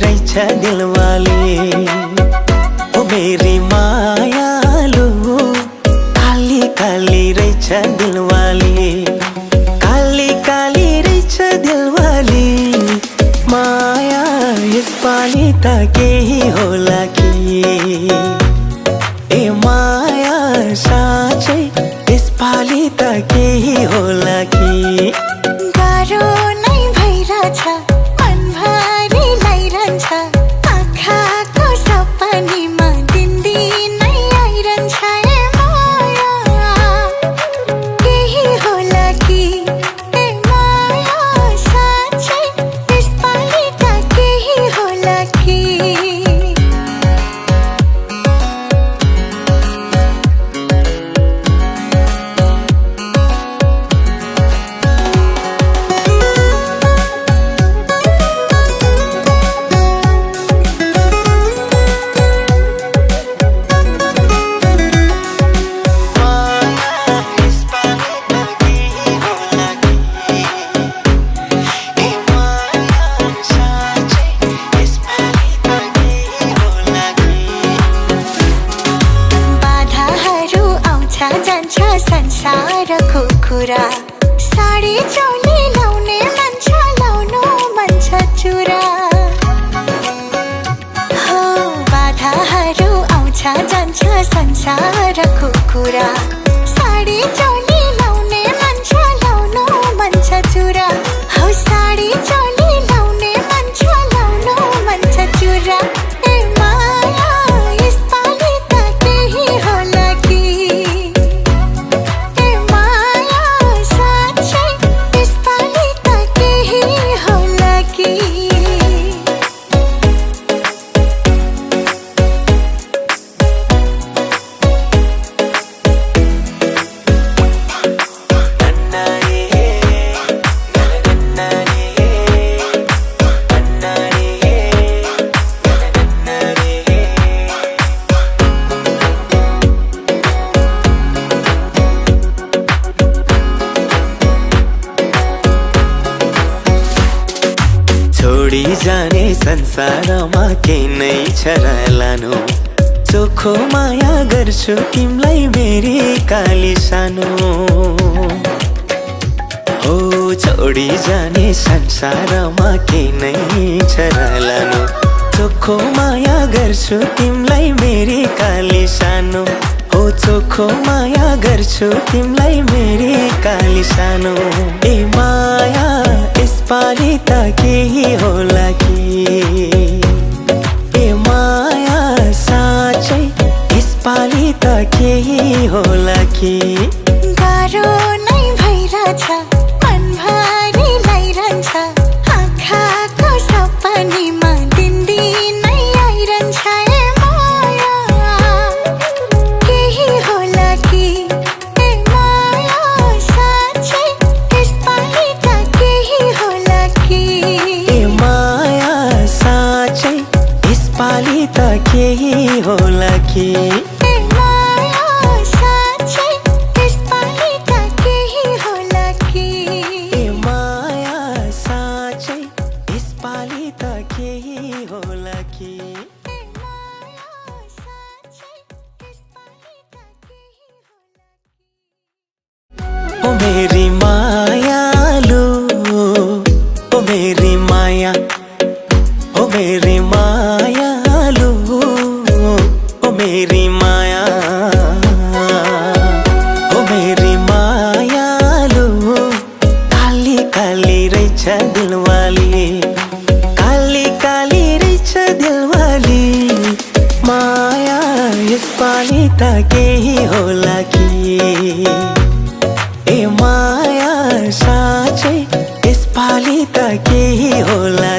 रहेछ दिलवाले। ओ मेरी मायालु काली काली रहेछ दिलवाले, काली काली रहेछ दिलवाले। माया यसपालि त केही होला कि, ए माया साँच्चै यसपालि त केही होला कि। गाह्रो नै भइरहेछ, मनभरि लागिरहन्छ, आँखाको सपनीमा दिनदिनै आइरहन्छ। ए माया केही होला कि, ए माया साँच्चै यसपालि त केही होला कि। जान्छ संसारको कुरा, साडी चोली लाउने मन छ, लाउनु मन छ चुरा। हो बाधाहरू आउँछ जान्छ संसारको कुरा, साडी चोली लाउने मन छ, लाउनु मन छ चुरा। हो साडी चोली लाउने मन छ, लाउनु मन छ चुरा। ए माया यसपालि त केही होला कि, छोडी जाने संसारमा केही नै छ र लानु, चोखो माया गर्छु तिमीलाई मेरी काली सानो। हो छोडी जाने संसारमा केही नै छ र लानु, चोखो माया गर्छु तिमीलाई मेरी काली सानो। हो चोखो माया गर्छु तिमीलाई मेरी काली सानो। ए माया यसपालि त केही होला कि, ए माया साँच्चै यसपालि त केही होला कि। गाह्रो नै भइरहेछ, मनभरि लागिरहन्छ, आँखाको सपनीमा दिनदिनै आइरहन्छ। ए माया केही होला कि, ए माया साँच्चै यसपालि त केही होला कि। ए माया साँच्चै यसपालि त केही होला कि। ए माया साँच्चै यसपालि त केही होला कि। ए माया साँच्चै यसपालि त केही होला कि। ए माया साँच्चै यसपालि त केही होला कि। ओ मेरी मायालु, ओ मेरी माया, ओ मेरी मायालु, ओ मेरी माया, ओ मेरी मायालु काली काली रहेछ दिलवाले, काली काली रहेछ दिलवाले। माया यसपालि त केही होला कि, ए माया साँच्चै यसपालि त केही होला